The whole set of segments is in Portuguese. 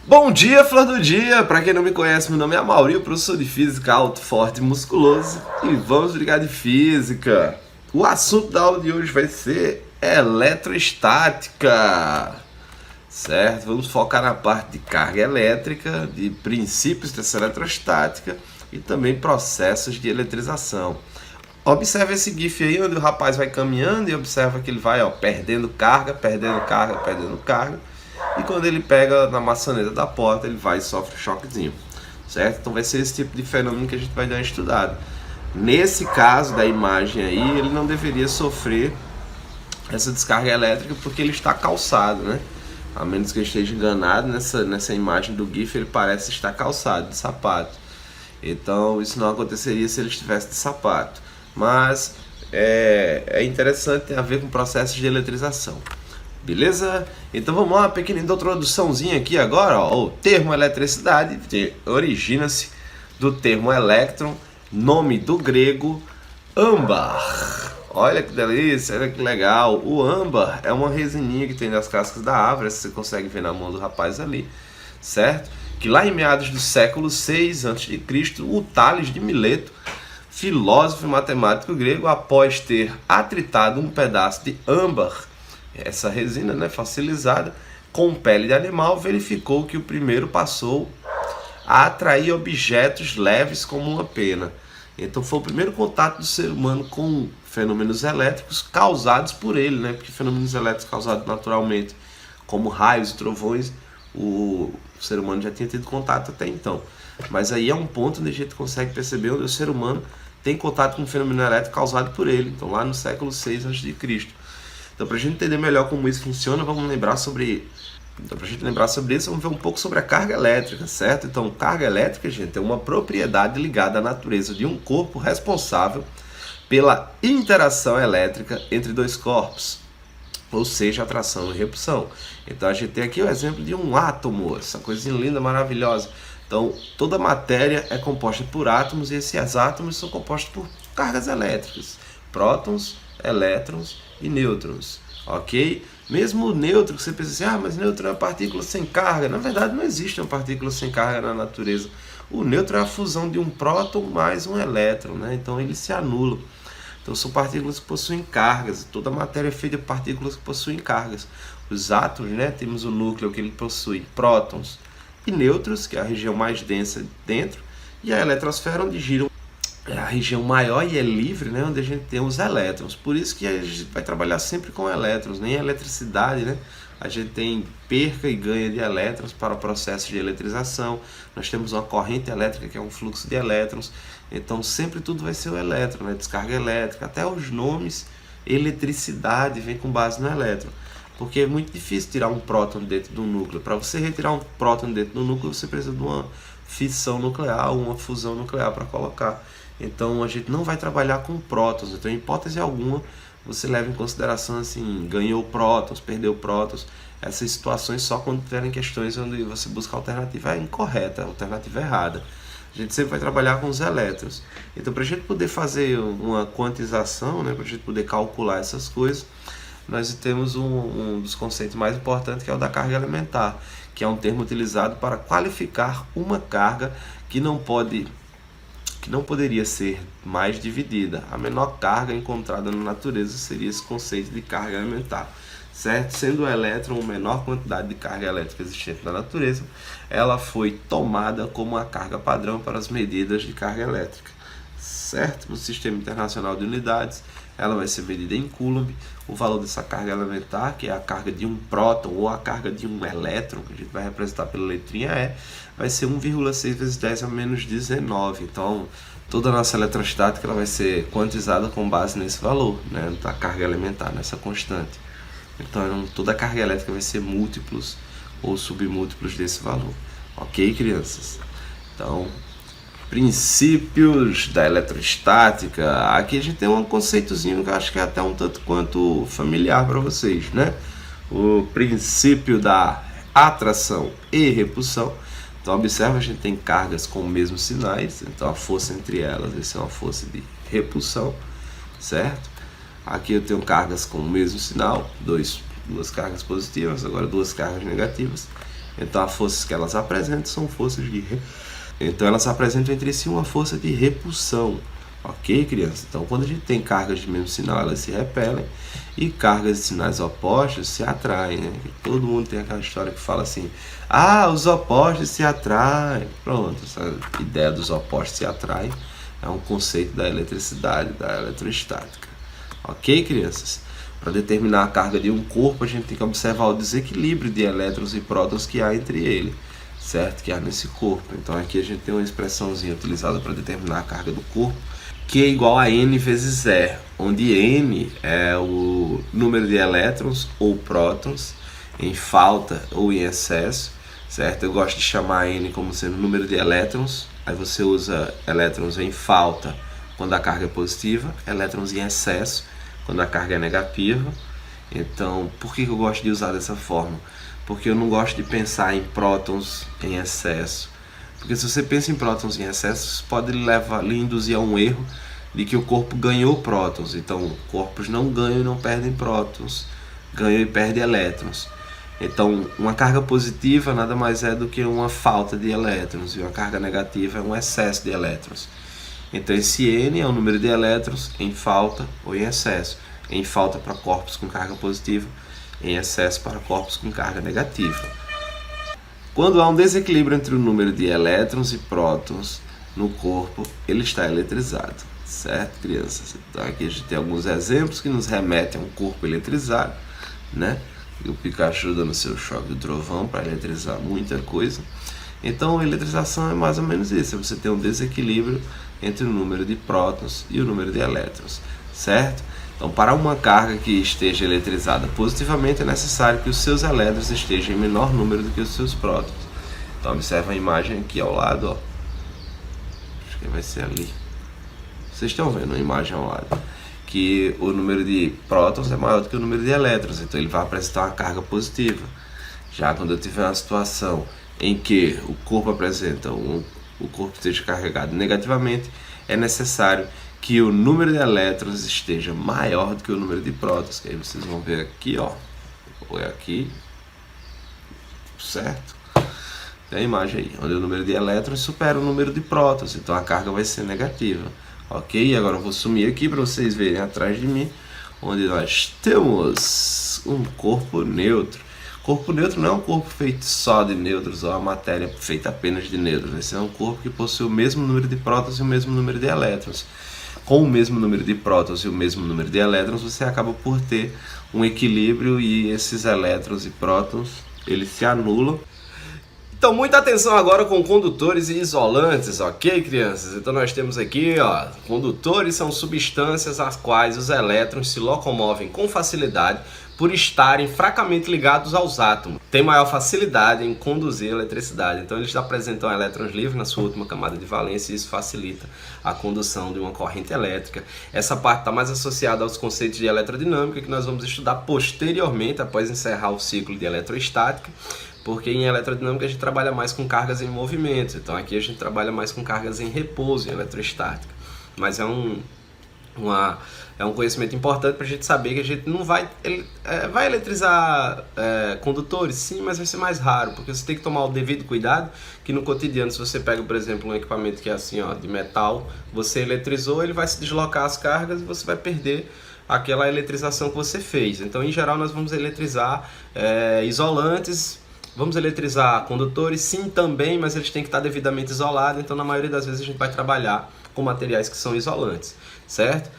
Bom dia, flor do dia! Para quem não me conhece, meu nome é Amaury, professor de Física alto, forte e musculoso. E vamos brincar de Física. O assunto da aula de hoje vai ser eletroestática. Certo? Vamos focar na parte de carga elétrica, de princípios dessa eletroestática e também processos de eletrização. Observe esse GIF aí onde o rapaz vai caminhando e observa que ele vai perdendo carga, perdendo carga, perdendo carga. E quando ele pega na maçaneta da porta, ele vai e sofre um choquezinho, certo? Então vai ser esse tipo de fenômeno que a gente vai dar uma estudada. Nesse caso da imagem aí, ele não deveria sofrer essa descarga elétrica porque ele está calçado, né? A menos que eu esteja enganado, nessa imagem do GIF ele parece estar calçado, de sapato. Então isso não aconteceria se ele estivesse de sapato. Mas é interessante, tem a ver com processos de eletrização. Beleza? Então vamos lá, uma pequena introduçãozinha aqui agora. O termo eletricidade origina-se do termo elétron, nome do grego âmbar. Olha que delícia, olha que legal. O âmbar é uma resininha que tem nas cascas da árvore, você consegue ver na mão do rapaz ali, certo? Que lá em meados do século VI a.C., o Tales de Mileto, filósofo e matemático grego, após ter atritado um pedaço de âmbar, essa resina, né, fossilizada, com pele de animal, verificou que o primeiro passou a atrair objetos leves como uma pena. Então foi o primeiro contato do ser humano com fenômenos elétricos causados por ele, né? Porque fenômenos elétricos causados naturalmente, como raios e trovões, o ser humano já tinha tido contato até então. Mas aí é um ponto onde a gente consegue perceber onde o ser humano tem contato com um fenômeno elétrico causado por ele. Então lá no século VI a.C. Então, para a gente entender melhor como isso funciona, vamos lembrar sobre isso, vamos ver um pouco sobre a carga elétrica, certo? Então, carga elétrica, gente, é uma propriedade ligada à natureza de um corpo responsável pela interação elétrica entre dois corpos, ou seja, atração e repulsão. Então, a gente tem aqui o exemplo de um átomo, essa coisinha linda, maravilhosa. Então, toda matéria é composta por átomos e esses átomos são compostos por cargas elétricas, prótons, elétrons e nêutrons, ok? Mesmo o nêutron, que você pensa assim, mas nêutron é uma partícula sem carga. Na verdade, não existe uma partícula sem carga na natureza. O nêutron é a fusão de um próton mais um elétron, né? Então eles se anulam. Então são partículas que possuem cargas. Toda a matéria é feita de partículas que possuem cargas. Os átomos, né? Temos o núcleo que ele possui prótons e nêutrons, que é a região mais densa dentro, e a eletrosfera, onde giram a região maior e é livre, né, onde a gente tem os elétrons. Por isso que a gente vai trabalhar sempre com elétrons, nem eletricidade, né? A gente tem perca e ganho de elétrons para o processo de eletrização. Nós temos uma corrente elétrica que é um fluxo de elétrons. Então sempre tudo vai ser o elétron, né? Descarga elétrica, até os nomes eletricidade vem com base no elétron. Porque é muito difícil tirar um próton dentro do núcleo. Para você retirar um próton dentro do núcleo, você precisa de uma fissão nuclear ou uma fusão nuclear para colocar. Então a gente não vai trabalhar com prótons. Então, em hipótese alguma, você leva em consideração assim, ganhou prótons, perdeu prótons. Essas situações só quando tiverem questões onde você busca a alternativa incorreta, a alternativa errada. A gente sempre vai trabalhar com os elétrons. Então, para a gente poder fazer uma quantização, né, para a gente poder calcular essas coisas, nós temos um dos conceitos mais importantes, que é o da carga elementar, que é um termo utilizado para qualificar uma carga que não poderia ser mais dividida. A menor carga encontrada na natureza seria esse conceito de carga elementar, certo? Sendo o elétron a menor quantidade de carga elétrica existente na natureza, ela foi tomada como a carga padrão para as medidas de carga elétrica, certo? No Sistema Internacional de Unidades, ela vai ser medida em Coulomb. O valor dessa carga elementar, que é a carga de um próton ou a carga de um elétron, que a gente vai representar pela letrinha E, vai ser 1,6 vezes 10 a menos 19. Então, toda a nossa eletrostática ela vai ser quantizada com base nesse valor, né, da carga elementar, nessa constante. Então, toda a carga elétrica vai ser múltiplos ou submúltiplos desse valor. Ok, crianças? Então, princípios da eletrostática. Aqui a gente tem um conceitozinho que eu acho que é até um tanto quanto familiar para vocês, né? O princípio da atração e repulsão. Então observa, a gente tem cargas com os mesmos sinais, então a força entre elas, essa é uma força de repulsão, certo? Aqui eu tenho cargas com o mesmo sinal, duas cargas positivas, agora duas cargas negativas. Então as forças que elas apresentam são forças de então elas apresentam entre si uma força de repulsão. Ok, criança? Então quando a gente tem cargas de mesmo sinal, elas se repelem, e cargas de sinais opostos se atraem, né? Todo mundo tem aquela história que fala assim: ah, os opostos se atraem. Pronto, essa ideia dos opostos se atraem é um conceito da eletricidade, da eletrostática. Ok, crianças? Para determinar a carga de um corpo, a gente tem que observar o desequilíbrio de elétrons e prótons que há entre ele, certo? Que há nesse corpo. Então aqui a gente tem uma expressãozinha utilizada para determinar a carga do corpo, que é igual a N vezes E, onde N é o número de elétrons ou prótons em falta ou em excesso, certo? Eu gosto de chamar N como sendo o número de elétrons, aí você usa elétrons em falta quando a carga é positiva, elétrons em excesso quando a carga é negativa. Então, por que eu gosto de usar dessa forma? Porque eu não gosto de pensar em prótons em excesso. Porque se você pensa em prótons em excesso, pode lhe induzir a um erro de que o corpo ganhou prótons. Então, corpos não ganham e não perdem prótons, ganham e perdem elétrons. Então, uma carga positiva nada mais é do que uma falta de elétrons, e uma carga negativa é um excesso de elétrons. Então, esse N é o número de elétrons em falta ou em excesso. Em falta para corpos com carga positiva, em excesso para corpos com carga negativa. Quando há um desequilíbrio entre o número de elétrons e prótons no corpo, ele está eletrizado, certo, crianças? Então aqui a gente tem alguns exemplos que nos remetem a um corpo eletrizado, né? E o Pikachu dando seu choque do trovão para eletrizar muita coisa. Então a eletrização é mais ou menos isso, é você ter um desequilíbrio entre o número de prótons e o número de elétrons, certo? Então, para uma carga que esteja eletrizada positivamente, é necessário que os seus elétrons estejam em menor número do que os seus prótons. Então, observa a imagem aqui ao lado, ó. Acho que vai ser ali. Vocês estão vendo a imagem ao lado. Que o número de prótons é maior do que o número de elétrons, então ele vai apresentar uma carga positiva. Já quando eu tiver uma situação em que o corpo apresenta o corpo esteja carregado negativamente, é necessário que o número de elétrons esteja maior do que o número de prótons, que aí vocês vão ver aqui, ó, ou é aqui, certo? Tem a imagem aí, onde o número de elétrons supera o número de prótons, então a carga vai ser negativa, ok? Agora eu vou sumir aqui para vocês verem atrás de mim, onde nós temos um corpo neutro. Corpo neutro não é um corpo feito só de nêutrons, ou a matéria feita apenas de nêutrons. Esse é um corpo que possui o mesmo número de prótons e o mesmo número de elétrons. Com o mesmo número de prótons e o mesmo número de elétrons, você acaba por ter um equilíbrio e esses elétrons e prótons, eles se anulam. Então, muita atenção agora com condutores e isolantes, ok, crianças? Então nós temos aqui, ó, condutores são substâncias às quais os elétrons se locomovem com facilidade por estarem fracamente ligados aos átomos. Tem maior facilidade em conduzir eletricidade, então eles apresentam elétrons livres na sua última camada de valência e isso facilita a condução de uma corrente elétrica. Essa parte está mais associada aos conceitos de eletrodinâmica que nós vamos estudar posteriormente, após encerrar o ciclo de eletrostática, porque em eletrodinâmica a gente trabalha mais com cargas em movimento, então aqui a gente trabalha mais com cargas em repouso em eletrostática. Mas é um conhecimento importante para a gente saber que a gente não vai eletrizar condutores, sim, mas vai ser mais raro, porque você tem que tomar o devido cuidado, que no cotidiano, se você pega, por exemplo, um equipamento que é assim, ó, de metal, você eletrizou, ele vai se deslocar as cargas e você vai perder aquela eletrização que você fez. Então, em geral, nós vamos eletrizar isolantes. Vamos eletrizar condutores, sim, também, mas eles têm que estar devidamente isolados, então na maioria das vezes a gente vai trabalhar com materiais que são isolantes, certo?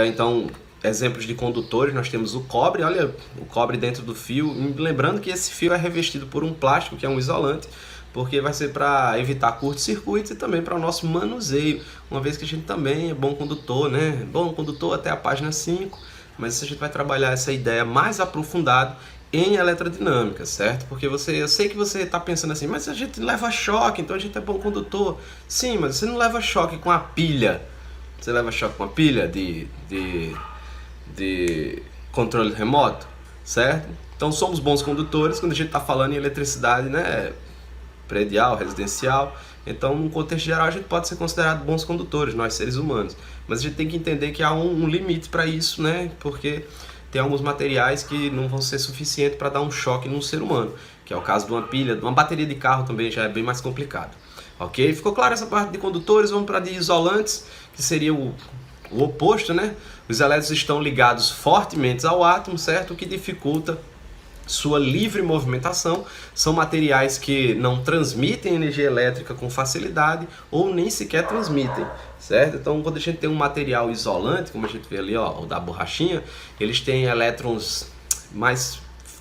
Então, exemplos de condutores, nós temos o cobre, olha o cobre dentro do fio, lembrando que esse fio é revestido por um plástico, que é um isolante, porque vai ser para evitar curto-circuito e também para o nosso manuseio, uma vez que a gente também é bom condutor, né? Bom condutor até a página 5, mas a gente vai trabalhar essa ideia mais aprofundada em eletrodinâmica, certo? Porque eu sei que você está pensando assim, mas a gente leva choque, então a gente é bom condutor. Sim, mas você não leva choque com a pilha. Você leva choque com a pilha de controle remoto, certo? Então somos bons condutores quando a gente está falando em eletricidade, né? Predial, residencial. Então, no contexto geral, a gente pode ser considerado bons condutores, nós seres humanos. Mas a gente tem que entender que há um limite para isso, né? Porque tem alguns materiais que não vão ser suficientes para dar um choque num ser humano, que é o caso de uma pilha, de uma bateria de carro também já é bem mais complicado. Ok? Ficou claro essa parte de condutores? Vamos para de isolantes, que seria o oposto, né? Os elétrons estão ligados fortemente ao átomo, certo? O que dificulta sua livre movimentação. São materiais que não transmitem energia elétrica com facilidade ou nem sequer transmitem, certo? Então, quando a gente tem um material isolante, como a gente vê ali, ó, o da borrachinha, eles têm elétrons mais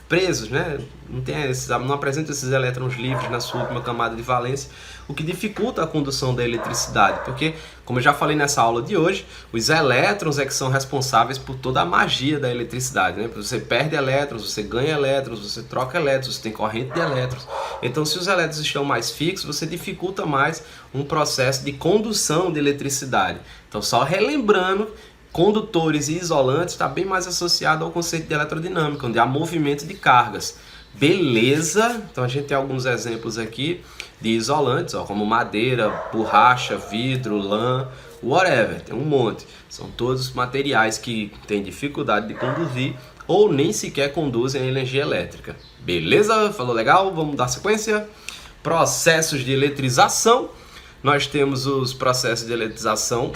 presos, né? Não apresenta esses elétrons livres na sua última camada de valência, o que dificulta a condução da eletricidade, porque, como eu já falei nessa aula de hoje, os elétrons é que são responsáveis por toda a magia da eletricidade, né? Você perde elétrons, você ganha elétrons, você troca elétrons, você tem corrente de elétrons. Então, se os elétrons estão mais fixos, você dificulta mais um processo de condução de eletricidade. Então, só relembrando, condutores e isolantes está bem mais associado ao conceito de eletrodinâmica, onde há movimento de cargas. Beleza? Então a gente tem alguns exemplos aqui de isolantes, ó, como madeira, borracha, vidro, lã, whatever, tem um monte. São todos materiais que têm dificuldade de conduzir ou nem sequer conduzem a energia elétrica. Beleza? Falou legal? Vamos dar sequência? Processos de eletrização. Nós temos os processos de eletrização,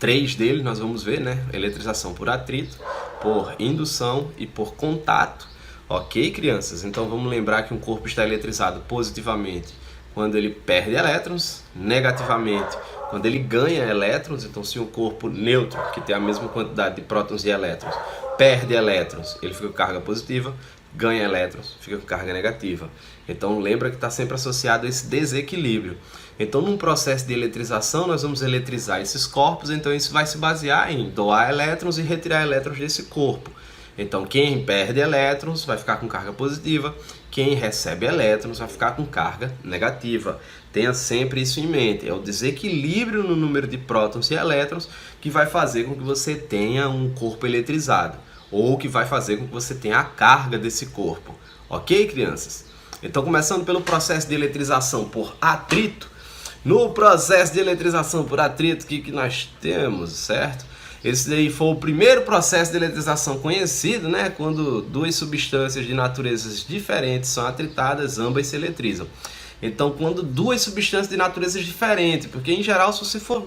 3 deles nós vamos ver, né? Eletrização por atrito, por indução e por contato. Ok, crianças? Então vamos lembrar que um corpo está eletrizado positivamente quando ele perde elétrons, negativamente quando ele ganha elétrons. Então, se um corpo neutro, que tem a mesma quantidade de prótons e elétrons, perde elétrons, ele fica com carga positiva, ganha elétrons, fica com carga negativa. Então lembra que está sempre associado a esse desequilíbrio. Então, num processo de eletrização, nós vamos eletrizar esses corpos, então isso vai se basear em doar elétrons e retirar elétrons desse corpo. Então, quem perde elétrons vai ficar com carga positiva, quem recebe elétrons vai ficar com carga negativa. Tenha sempre isso em mente, é o desequilíbrio no número de prótons e elétrons que vai fazer com que você tenha um corpo eletrizado, ou que vai fazer com que você tenha a carga desse corpo. Ok, crianças? Então, começando pelo processo de eletrização por atrito. No processo de eletrização por atrito, o que nós temos, certo? Esse daí foi o primeiro processo de eletrização conhecido, né? Quando duas substâncias de naturezas diferentes são atritadas, ambas se eletrizam. Então, quando duas substâncias de naturezas diferentes, porque em geral, se você for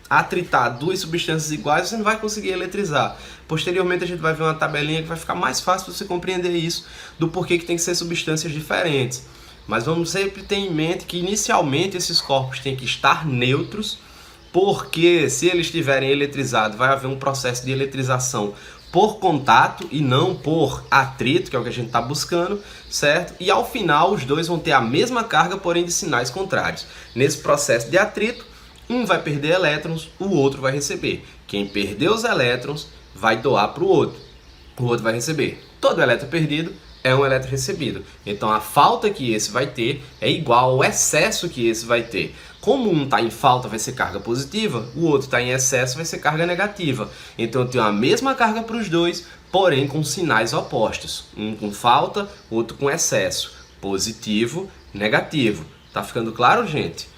atritar duas substâncias iguais, você não vai conseguir eletrizar. Posteriormente, a gente vai ver uma tabelinha que vai ficar mais fácil você compreender isso, do porquê que tem que ser substâncias diferentes. Mas vamos sempre ter em mente que inicialmente esses corpos têm que estar neutros, porque se eles estiverem eletrizados, vai haver um processo de eletrização por contato e não por atrito, que é o que a gente está buscando, certo? E ao final os dois vão ter a mesma carga, porém de sinais contrários. Nesse processo de atrito, um vai perder elétrons, o outro vai receber. Quem perdeu os elétrons vai doar para o outro vai receber. Todo elétron perdido é um elétron recebido. Então a falta que esse vai ter é igual ao excesso que esse vai ter. Como um está em falta, vai ser carga positiva, o outro está em excesso, vai ser carga negativa. Então eu tenho a mesma carga para os dois, porém com sinais opostos. Um com falta, outro com excesso. Positivo, negativo. Tá ficando claro, gente?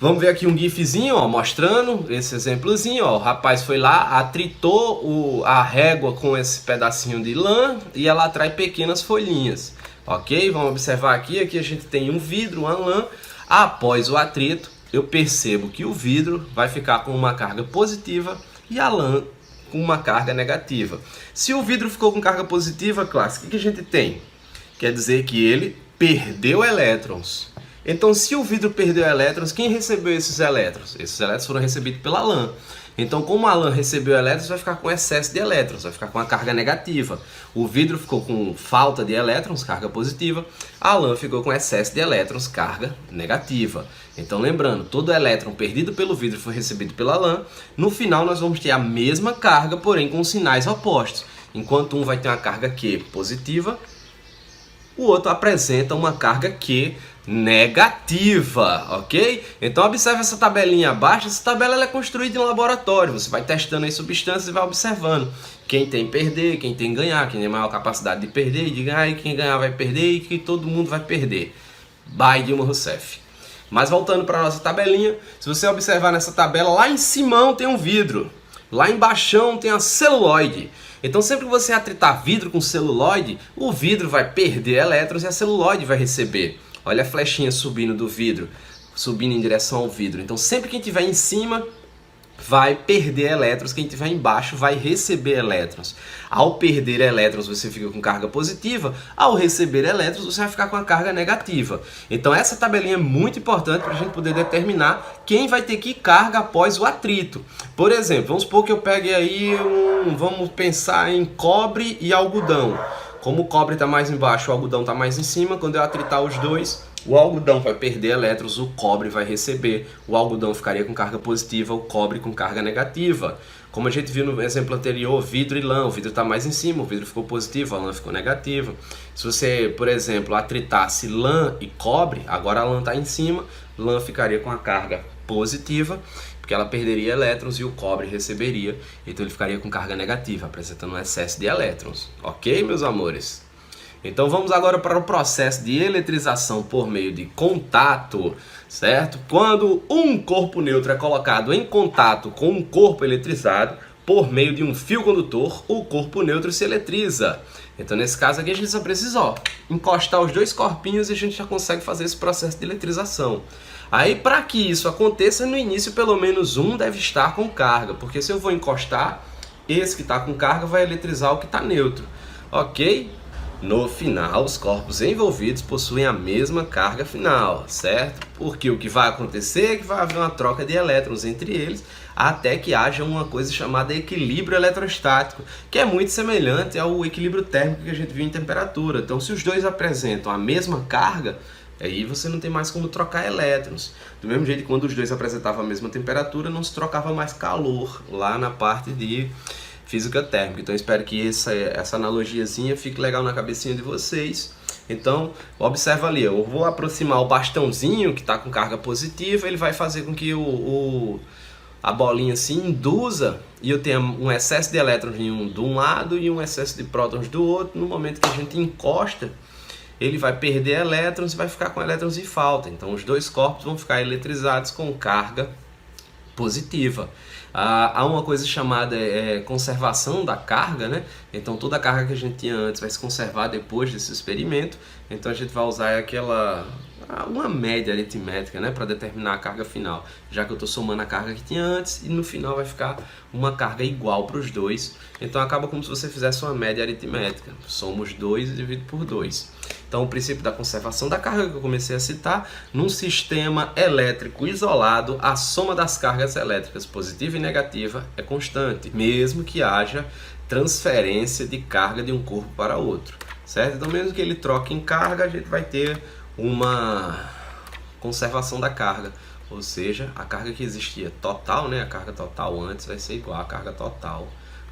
Vamos ver aqui um gifzinho, ó, mostrando esse exemplozinho. Ó. O rapaz foi lá, atritou a régua com esse pedacinho de lã e ela atrai pequenas folhinhas. Ok? Vamos observar aqui a gente tem um vidro, uma lã. Após o atrito, eu percebo que o vidro vai ficar com uma carga positiva e a lã com uma carga negativa. Se o vidro ficou com carga positiva, classe, o que a gente tem? Quer dizer que ele perdeu elétrons. Então, se o vidro perdeu elétrons, quem recebeu esses elétrons? Esses elétrons foram recebidos pela lã. Então, como a lã recebeu elétrons, vai ficar com excesso de elétrons, vai ficar com a carga negativa. O vidro ficou com falta de elétrons, carga positiva. A lã ficou com excesso de elétrons, carga negativa. Então, lembrando, todo elétron perdido pelo vidro foi recebido pela lã. No final, nós vamos ter a mesma carga, porém com sinais opostos. Enquanto um vai ter uma carga Q positiva, o outro apresenta uma carga Q negativa, ok? Então observe essa tabelinha abaixo. Essa tabela ela é construída em laboratório. Você vai testando as substâncias e vai observando quem tem perder, quem tem ganhar, quem tem maior capacidade de perder e de ganhar, e quem ganhar vai perder e que todo mundo vai perder. By Dilma Rousseff. Mas voltando para a nossa tabelinha, se você observar nessa tabela, lá em cima tem um vidro. Lá embaixo tem a celulóide. Então sempre que você atritar vidro com celulóide, o vidro vai perder elétrons e a celulóide vai receber. Olha a flechinha subindo do vidro, subindo em direção ao vidro. Então sempre quem estiver em cima vai perder elétrons, quem estiver embaixo vai receber elétrons. Ao perder elétrons você fica com carga positiva, ao receber elétrons você vai ficar com a carga negativa. Então essa tabelinha é muito importante para a gente poder determinar quem vai ter que carga após o atrito. Por exemplo, vamos supor que eu pegue aí vamos pensar em cobre e algodão. Como o cobre está mais embaixo, o algodão está mais em cima, quando eu atritar os dois, o algodão vai perder elétrons, o cobre vai receber. O algodão ficaria com carga positiva, o cobre com carga negativa. Como a gente viu no exemplo anterior, vidro e lã, o vidro está mais em cima, o vidro ficou positivo, a lã ficou negativa. Se você, por exemplo, atritasse lã e cobre, agora a lã está em cima, lã ficaria com a carga positiva, porque ela perderia elétrons e o cobre receberia, então ele ficaria com carga negativa, apresentando um excesso de elétrons. Ok, meus amores? Então vamos agora para o processo de eletrização por meio de contato, certo? Quando um corpo neutro é colocado em contato com um corpo eletrizado, por meio de um fio condutor, o corpo neutro se eletriza. Então nesse caso aqui a gente só precisa encostar os dois corpinhos e a gente já consegue fazer esse processo de eletrização. Aí para que isso aconteça, no início pelo menos um deve estar com carga, porque se eu vou encostar, esse que está com carga vai eletrizar o que está neutro, ok? No final, os corpos envolvidos possuem a mesma carga final, certo? Porque o que vai acontecer é que vai haver uma troca de elétrons entre eles até que haja uma coisa chamada equilíbrio eletrostático, que é muito semelhante ao equilíbrio térmico que a gente viu em temperatura. Então, se os dois apresentam a mesma carga, aí você não tem mais como trocar elétrons. Do mesmo jeito que quando os dois apresentavam a mesma temperatura, não se trocava mais calor lá na parte de física térmica. Então espero que essa analogiazinha fique legal na cabecinha de vocês. Então observa ali, eu vou aproximar o bastãozinho que está com carga positiva, ele vai fazer com que a bolinha se induza e eu tenha um excesso de elétrons de um lado e um excesso de prótons do outro. No momento que a gente encosta, ele vai perder elétrons e vai ficar com elétrons em falta. Então os dois corpos vão ficar eletrizados com carga positiva. Há uma coisa chamada conservação da carga, né? Então toda a carga que a gente tinha antes vai se conservar depois desse experimento. Então a gente vai usar uma média aritmética, né, para determinar a carga final, já que eu estou somando a carga que tinha antes e no final vai ficar uma carga igual para os dois. Então acaba como se você fizesse uma média aritmética, soma os dois e divide por 2. Então o princípio da conservação da carga que eu comecei a citar, num sistema elétrico isolado, a soma das cargas elétricas positiva e negativa é constante, mesmo que haja transferência de carga de um corpo para outro, certo? Então mesmo que ele troque em carga, a gente vai ter uma conservação da carga, ou seja, a carga que existia total, né, a carga total antes vai ser igual à carga total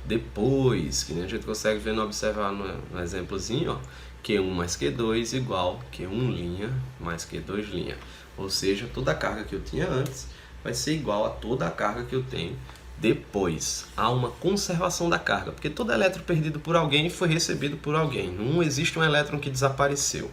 depois, que nem a gente consegue ver observar no exemplozinho, Q1 mais Q2 igual Q1' mais Q2', ou seja, toda a carga que eu tinha antes vai ser igual a toda a carga que eu tenho depois. Há uma conservação da carga, porque todo elétron perdido por alguém foi recebido por alguém, não existe um elétron que desapareceu.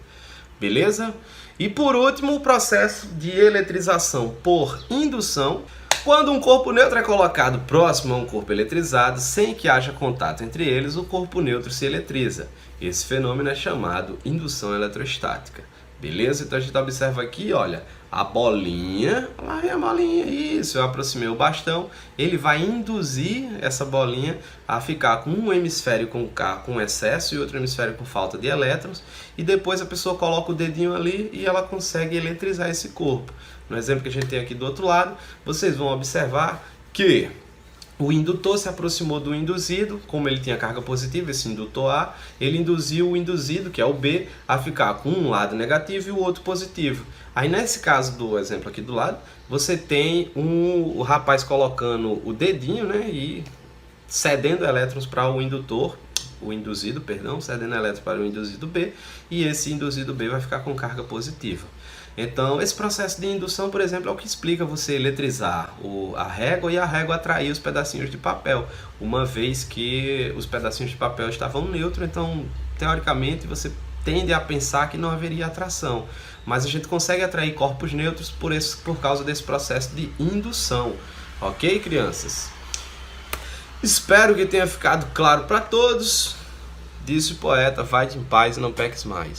Beleza? E por último, o processo de eletrização por indução. Quando um corpo neutro é colocado próximo a um corpo eletrizado, sem que haja contato entre eles, o corpo neutro se eletriza. Esse fenômeno é chamado indução eletrostática. Beleza? Então a gente observa aqui, olha, a bolinha, lá vem a bolinha, isso, eu aproximei o bastão, ele vai induzir essa bolinha a ficar com um hemisfério com excesso e outro hemisfério com falta de elétrons, e depois a pessoa coloca o dedinho ali e ela consegue eletrizar esse corpo. No exemplo que a gente tem aqui do outro lado, vocês vão observar que o indutor se aproximou do induzido, como ele tinha carga positiva, esse indutor A, ele induziu o induzido, que é o B, a ficar com um lado negativo e o outro positivo. Aí nesse caso do exemplo aqui do lado, você tem o rapaz colocando o dedinho, né, e cedendo elétrons para o indutor, o induzido, perdão, cedendo elétrons para o induzido B, e esse induzido B vai ficar com carga positiva. Então, esse processo de indução, por exemplo, é o que explica você eletrizar a régua e a régua atrair os pedacinhos de papel, uma vez que os pedacinhos de papel estavam neutros, então, teoricamente, você tende a pensar que não haveria atração. Mas a gente consegue atrair corpos neutros por causa desse processo de indução. Ok, crianças? Espero que tenha ficado claro para todos. Disse o poeta, vai-te em paz e não peques mais.